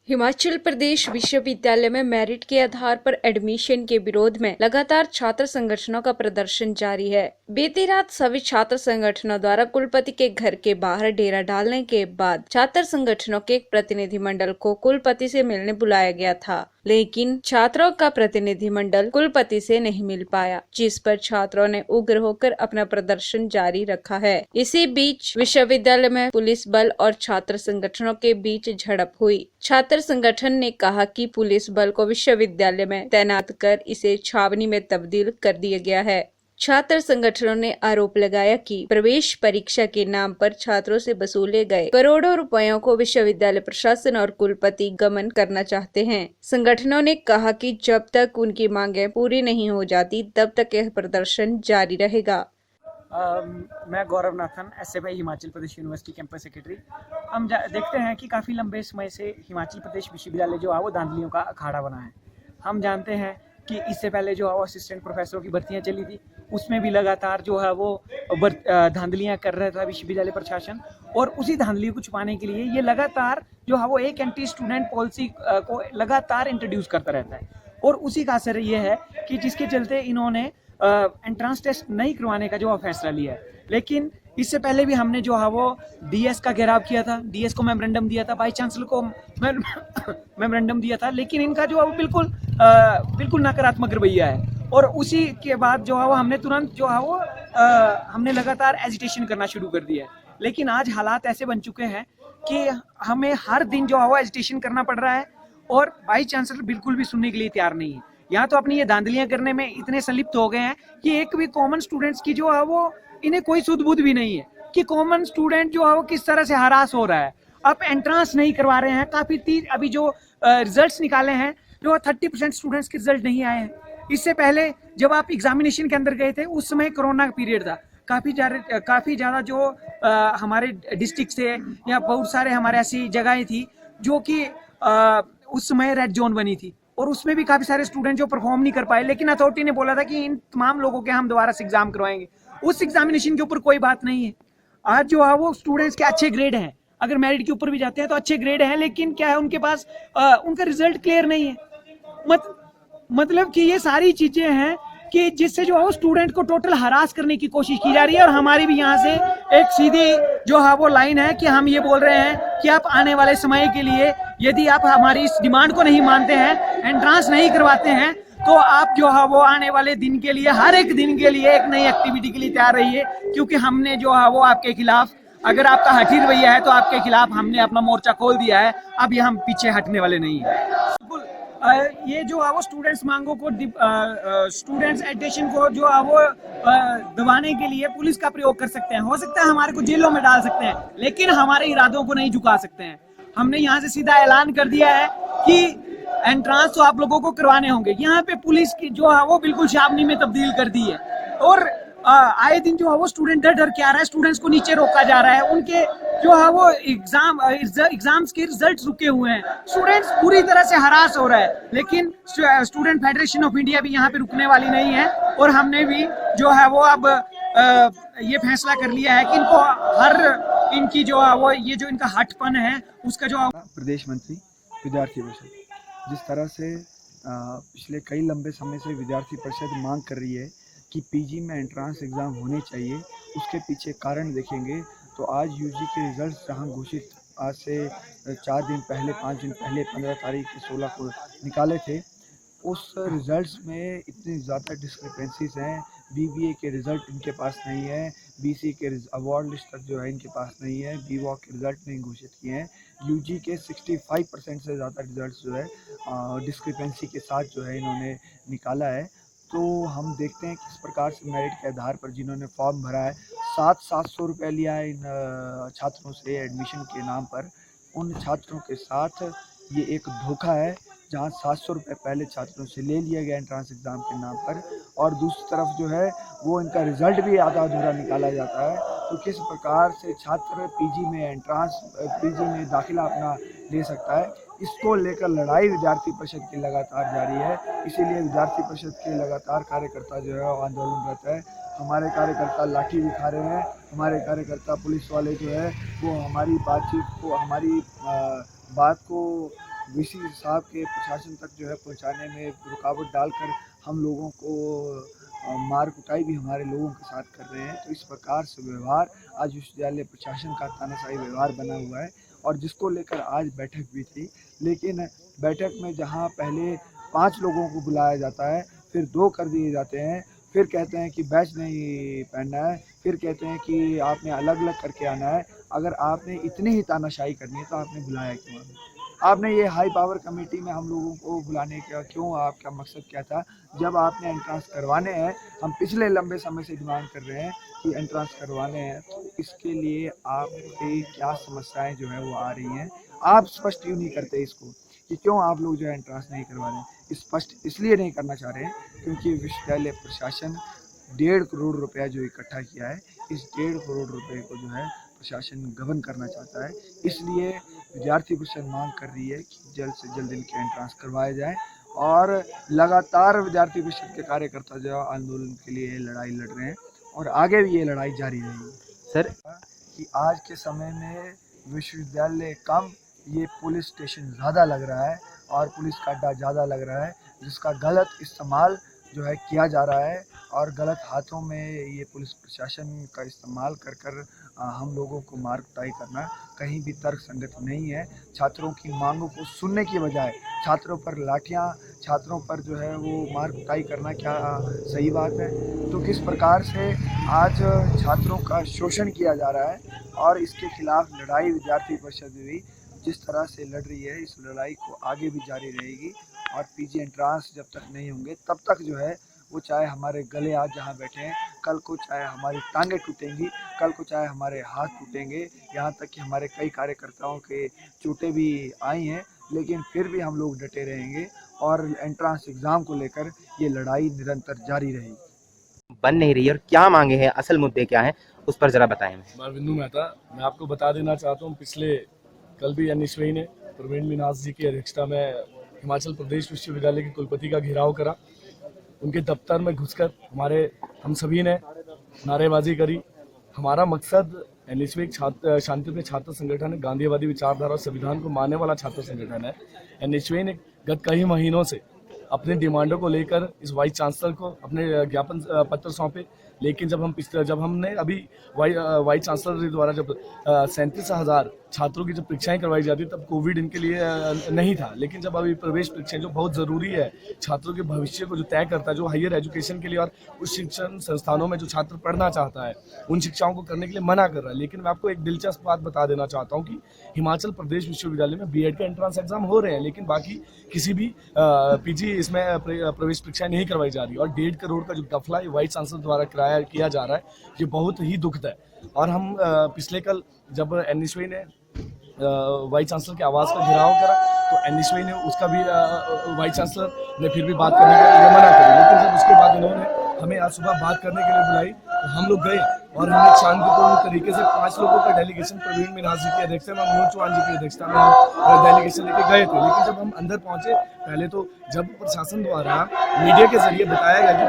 हिमाचल प्रदेश विश्वविद्यालय में मेरिट के आधार पर एडमिशन के विरोध में लगातार छात्र संगठनों का प्रदर्शन जारी है। बीती रात सभी छात्र संगठनों द्वारा कुलपति के घर के बाहर डेरा डालने के बाद छात्र संगठनों के एक प्रतिनिधिमंडल को कुलपति से मिलने बुलाया गया था, लेकिन छात्रों का प्रतिनिधिमंडल कुलपति से नहीं मिल पाया, जिस पर छात्रों ने उग्र होकर अपना प्रदर्शन जारी रखा है। इसी बीच विश्वविद्यालय में पुलिस बल और छात्र संगठनों के बीच झड़प हुई। छात्र संगठन ने कहा कि पुलिस बल को विश्वविद्यालय में तैनात कर इसे छावनी में तब्दील कर दिया गया है। छात्र संगठनों ने आरोप लगाया कि प्रवेश परीक्षा के नाम पर छात्रों से वसूले गए करोड़ों रुपयों को विश्वविद्यालय प्रशासन और कुलपति गमन करना चाहते हैं। संगठनों ने कहा कि जब तक उनकी मांगें पूरी नहीं हो जाती तब तक यह प्रदर्शन जारी रहेगा। मैं गौरव Nathan, SFI Himachal Pradesh university campus secretary. हम देखते हैं कि काफ़ी लंबे समय से हिमाचल प्रदेश विश्वविद्यालय जो है वो धांधलियों का अखाड़ा बना है। हम जानते हैं कि इससे पहले जो है वो असिस्टेंट प्रोफेसरों की भर्तियां चली थी, उसमें भी लगातार जो है वो धांधलियां कर रहा था विश्वविद्यालय प्रशासन, और उसी धांधलियों को छुपाने के लिए ये लगातार जो है वो एक एंटी स्टूडेंट पॉलिसी को लगातार इंट्रोड्यूस करता रहता है। और उसी का असर ये है कि जिसके चलते इन्होंने एंट्रांस टेस्ट नहीं करवाने का जो फैसला लिया है। लेकिन इससे पहले भी हमने जो है वो डीएस का घेराव किया था, डीएस को मेमोरेंडम दिया था, वाइस चांसलर को मेमोरेंडम दिया था, लेकिन इनका जो है वो बिल्कुल नकारात्मक रवैया है। और उसी के बाद जो है वो हमने तुरंत जो है वो हमने लगातार एजिटेशन करना शुरू कर दिया है। लेकिन आज हालात ऐसे बन चुके हैं कि हमें हर दिन जो है वो एजिटेशन करना पड़ रहा है, और वाइस चांसलर बिल्कुल भी सुनने के लिए तैयार नहीं है। यहाँ तो अपनी ये धांधलियां करने में इतने संलिप्त हो गए हैं कि एक भी कॉमन स्टूडेंट्स की जो है वो इन्हें कोई सुध बुध भी नहीं है कि कॉमन स्टूडेंट जो है वो किस तरह से हरास हो रहा है। अब एंट्रांस नहीं करवा रहे हैं, काफ़ी अभी जो रिजल्ट्स निकाले हैं जो 30% स्टूडेंट्स के रिजल्ट नहीं आए हैं। इससे पहले जब आप एग्जामिनेशन के अंदर गए थे उस समय कोरोना का पीरियड था, काफ़ी ज़्यादा जो हमारे डिस्ट्रिक्ट थे या बहुत सारे हमारे ऐसी जगहें थी जो कि उस समय रेड जोन बनी थी, और उसमें भी काफ़ी सारे स्टूडेंट जो परफॉर्म नहीं कर पाए। लेकिन अथॉरिटी ने बोला था कि इन तमाम लोगों के हम दोबारा से एग्जाम करवाएंगे। उस एग्जामिनेशन के ऊपर कोई बात नहीं है। आज जो है वो स्टूडेंट्स के अच्छे ग्रेड हैं, अगर मेरिट के ऊपर भी जाते हैं तो अच्छे ग्रेड हैं, लेकिन क्या है उनके पास उनका रिजल्ट क्लियर नहीं है। मतलब कि ये सारी चीज़ें हैं कि जिससे जो है वो स्टूडेंट को टोटल हरास करने की कोशिश की जा रही है। और हमारी भी यहाँ से एक सीधी जो है वो लाइन है कि हम ये बोल रहे हैं कि आप आने वाले समय के लिए यदि आप हमारी इस डिमांड को नहीं मानते हैं, एंट्रांस नहीं करवाते हैं, तो आप जो है वो आने वाले दिन के लिए, हर एक दिन के लिए एक नई एक्टिविटी के लिए तैयार रहिए। क्योंकि हमने जो है वो आपके खिलाफ, अगर आपका हठी रवैया है तो आपके खिलाफ हमने अपना मोर्चा खोल दिया है। अब ये हम पीछे हटने वाले नहीं है। ये जो है वो स्टूडेंट्स मांगों को, स्टूडेंट्स एजिटेशन को जो है वो दबाने के लिए पुलिस का प्रयोग कर सकते हैं। हो सकता है हमारे को जेलों में डाल सकते हैं, लेकिन हमारे इरादों को नहीं झुका सकते हैं। हमने यहाँ से सीधा ऐलान कर दिया है कि एंट्रांस तो आप लोगों को करवाने होंगे। यहाँ पे पुलिस की जो है वो बिल्कुल छावनी में तब्दील कर दी है, और आए दिन जो है वो स्टूडेंट डर के आ रहा है, स्टूडेंट्स को नीचे रोका जा रहा है, उनके जो है वो एग्जाम्स के रिजल्ट्स रुके हुए हैं, स्टूडेंट्स पूरी तरह से हरास हो रहा है। लेकिन स्टूडेंट फेडरेशन ऑफ इंडिया भी यहाँ पे रुकने वाली नहीं है, और हमने भी जो है वो अब ये फैसला कर लिया है कि इनको हर इनकी जो है वो ये जो इनका हठपन है उसका जो प्रदेश मंत्री विद्यार्थी परिषद जिस तरह से पिछले कई लंबे समय से विद्यार्थी परिषद मांग कर रही है कि पीजी में एंट्रांस एग्ज़ाम होने चाहिए, उसके पीछे कारण देखेंगे तो आज यूजी के रिज़ल्ट जहां घोषित आज से 4 दिन पहले, 5 दिन पहले 15 तारीख 16 को निकाले थे, उस रिज़ल्ट्स में इतनी ज़्यादा डिस्क्रिपेंसीज हैं। बीबीए के रिज़ल्ट इनके पास नहीं है, बीसी के अवार्ड लिस्ट तक जो है इनके पास नहीं है, बीवॉक के रिज़ल्ट नहीं घोषित किए हैं। यूजी के 65% से ज़्यादा रिज़ल्ट जो है डिस्क्रिपेंसी के साथ जो है इन्होंने निकाला है। तो हम देखते हैं किस प्रकार से मेरिट के आधार पर जिन्होंने फॉर्म भरा है, 700 रुपये लिया है इन छात्रों से एडमिशन के नाम पर, उन छात्रों के साथ ये एक धोखा है जहां 700 रुपये पहले छात्रों से ले लिया गया एंट्रांस एग्ज़ाम के नाम पर, और दूसरी तरफ जो है वो इनका रिज़ल्ट भी आधा अधूरा निकाला जाता है। तो किस प्रकार से छात्र पीजी में दाखिला अपना ले सकता है, इसको लेकर लड़ाई विद्यार्थी परिषद की लगातार जारी है। इसीलिए विद्यार्थी परिषद के लगातार कार्यकर्ता जो है आंदोलनरत है। हमारे कार्यकर्ता लाठी दिखा रहे हैं, हमारे कार्यकर्ता पुलिस वाले जो है वो हमारी बातचीत को, हमारी बात को वीसी साहब के प्रशासन तक जो है पहुंचाने में रुकावट डालकर हम लोगों को मार कुटाई भी हमारे लोगों के साथ कर रहे हैं। तो इस प्रकार से व्यवहार आज विश्वविद्यालय प्रशासन का तानाशाही व्यवहार बना हुआ है, और जिसको लेकर आज बैठक भी थी। लेकिन बैठक में जहां पहले 5 लोगों को बुलाया जाता है, फिर 2 कर दिए जाते हैं, फिर कहते हैं कि बैच नहीं पहनना है, फिर कहते हैं कि आपने अलग अलग करके आना है। अगर आपने इतनी ही तानाशाही करनी है तो आपने बुलाया क्यों हमें? आपने ये हाई पावर कमेटी में हम लोगों को बुलाने का क्यों, आपका मकसद क्या था? जब आपने एंट्रांस करवाने हैं, हम पिछले लंबे समय से डिमांड कर रहे हैं कि एंट्रांस करवाने हैं, तो इसके लिए आपकी क्या समस्याएं जो है वो आ रही हैं? आप स्पष्ट क्यों नहीं करते इसको कि क्यों आप लोग जो है एंट्रांस नहीं करवा रहे हैं? स्पष्ट इसलिए नहीं करना चाह रहे हैं क्योंकि विश्वविद्यालय प्रशासन 1.5 करोड़ रुपया जो इकट्ठा किया है, इस 1.5 करोड़ रुपए को जो है प्रशासन गबन करना चाहता है। इसलिए विद्यार्थी परिषद मांग कर रही है कि जल्द से जल्द इनके एंट्रांस करवाए जाए, और लगातार विद्यार्थी परिषद के कार्यकर्ता जो आंदोलन के लिए लड़ाई लड़ रहे हैं, और आगे भी ये लड़ाई जारी रहेगी। सर कि आज के समय में विश्वविद्यालय कम, ये पुलिस स्टेशन ज़्यादा लग रहा है, और पुलिस का अड्डा ज़्यादा लग रहा है, जिसका गलत इस्तेमाल जो है किया जा रहा है, और गलत हाथों में ये पुलिस प्रशासन का इस्तेमाल कर कर हम लोगों को मार कुटाई करना कहीं भी तर्क संगत नहीं है। छात्रों की मांगों को सुनने की बजाय छात्रों पर लाठियां, छात्रों पर जो है वो मार कुटाई करना क्या सही बात है? तो किस प्रकार से आज छात्रों का शोषण किया जा रहा है, और इसके खिलाफ लड़ाई विद्यार्थी परिषद भी जिस तरह से लड़ रही है, इस लड़ाई को आगे भी जारी रहेगी। और पीजी एंट्रांस जब तक नहीं होंगे तब तक जो है वो, चाहे हमारे गले आज जहाँ बैठे हैं, कल को चाहे हमारी टांगें टूटेंगी, कल को चाहे हमारे हाथ टूटेंगे, यहाँ तक कि हमारे कई कार्यकर्ताओं के चोटें भी आई हैं, लेकिन फिर भी हम लोग डटे रहेंगे, और एंट्रांस एग्ज़ाम को लेकर ये लड़ाई निरंतर जारी रहेगी। बन नहीं रही और क्या मांगे हैं, असल मुद्दे क्या हैं, उस पर जरा बताएं। मैं बिंदु मेहता, मैं आपको बता देना चाहता हूँ, पिछले कल भी एनएसयूआई ने प्रवीण मीनास जी की अध्यक्षता में हिमाचल प्रदेश विश्वविद्यालय के कुलपति का घेराव करा। उनके दफ्तर में घुसकर हम सभी ने नारेबाजी करी। हमारा मकसद एनएसयूआई एक शांतिप्रिय छात्र संगठन है, गांधीवादी विचारधारा और संविधान को मानने वाला छात्र संगठन है। एनएसयूआई ने गत कई महीनों से अपनी डिमांडों को लेकर इस वाइस चांसलर को अपने ज्ञापन पत्र सौंपे, लेकिन जब हमने अभी वाइस चांसलर द्वारा जब 37,000 छात्रों की जब परीक्षाएं करवाई जाती तब कोविड इनके लिए नहीं था। लेकिन जब अभी प्रवेश परीक्षाएं जो बहुत ज़रूरी है, छात्रों के भविष्य को जो तय करता है, जो हायर एजुकेशन के लिए और उस शिक्षण संस्थानों में जो छात्र पढ़ना चाहता है उन शिक्षाओं को करने के लिए मना कर रहा है। लेकिन मैं आपको एक दिलचस्प बात बता देना चाहता हूँ कि हिमाचल प्रदेश विश्वविद्यालय में बीएड के एंट्रांस एग्जाम हो रहे हैं, लेकिन बाकी किसी भी पीजी इसमें प्रवेश परीक्षाएं नहीं करवाई जा रही। और 1.5 करोड़ का जो गफला वाइस चांसलर द्वारा किया जा रहा है, ये बहुत ही दुखद है। और हम पिछले कल जब एनएसयूआई ने वाइस चांसलर के आवास का घेराव करा, तो एनएसयूआई ने उसका भी वाइस चांसलर ने फिर भी बात करने के लिए मना करी। लेकिन जब उसके बाद इन्होंने हमें आज सुबह बात करने के लिए बुलाई, तो हम लोग गए और हमने शांतिपूर्ण तरीके से 5 लोगों का डेलीगेशन प्रवीण मीनास जी की अध्यक्षता में, मनोज चौहान जी की अध्यक्षता में हम डेलीगेशन लेके गए थे। लेकिन जब हम अंदर पहुंचे, पहले तो जब प्रशासन द्वारा मीडिया के जरिए बताया गया कि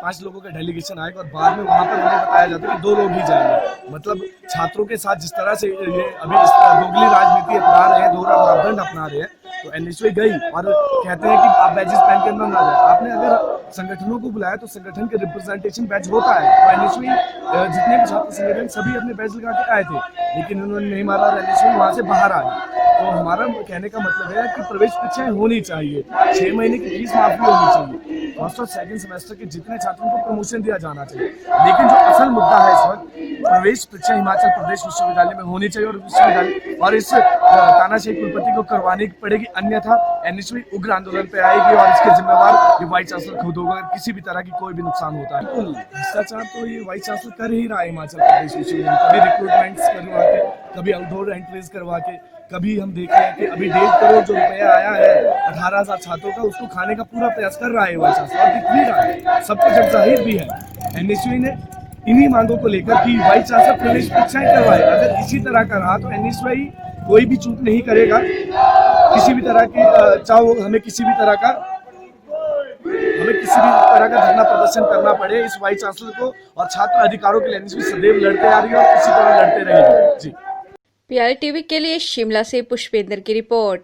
5 लोगों का डेलीगेशन आएगा, और बाद में वहाँ पर हमें बताया जाता है कि 2 लोग ही जाएंगे। मतलब छात्रों के साथ जिस तरह से ये अभी इस दोगली राजनीति अपना रहे हैं, दोहरा मापदंड अपना रहे हैं, तो एनएसयूआई गई और कहते हैं कि आप बैजेस पहन के अंदर ना जाए। आपने अगर संगठनों को बुलाया तो संगठन के रिप्रेजेंटेशन बैच होता है, तो एनएसयूआई जितने भी छात्र संगठन सभी अपने बैच लगा के आए थे, लेकिन उन्होंने नहीं मारा और एनएसयूआई वहाँ से बाहर आ गई। तो हमारा कहने का मतलब है कि प्रवेश परीक्षाएं होनी चाहिए, 6 महीने की फीस माफी होनी चाहिए, फर्स्ट और सेकंड सेमेस्टर के जितने छात्रों को प्रमोशन दिया जाना चाहिए। लेकिन जो असल मुद्दा है इस वक्त, प्रवेश परीक्षा हिमाचल प्रदेश विश्वविद्यालय में होनी चाहिए, और विश्वविद्यालय और इस तानाशाही कुलपति को करवानी पड़ेगी, अन्यथा एनएसयूआई उग्र आंदोलन पे आएगी, और इसके जिम्मेवार ये वाइस चांसलर खुद होगा अगर किसी भी तरह की कोई भी नुकसान होता है। बिल्कुल भ्रष्टाचार तो ये वाइस चांसलर कर ही रहा है हिमाचल प्रदेश विश्वविद्यालय, कभी रिक्रूटमेंट्स करवा के, कभी आउटडोर एंट्रीज करवा के, कभी हम देख रहे हैं कि अभी 1.5 करोड़ जो रुपया आया है 18,000 छात्रों का, उसको खाने का पूरा प्रयास कर रहा है वाइस चांसलर, और दिख भी रहा है, सबको जब जाहिर भी है। एनएसयूआई ने इन्हीं मांगों को लेकर कि वाइस चांसलर प्रवेश परीक्षाएं करवाए, अगर इसी तरह का रहा तो एनएसयूआई कोई भी चूक नहीं करेगा, किसी भी तरह की, चाहे हमें किसी भी तरह का धरना प्रदर्शन करना पड़े इस वाइस चांसलर को, और छात्र अधिकारों के लिए एनएसयूआई सदैव लड़ते आ रही है और इसी तरह लड़ते रहेगी। जी। PI टीवी के लिए शिमला से पुष्पेंद्र की रिपोर्ट।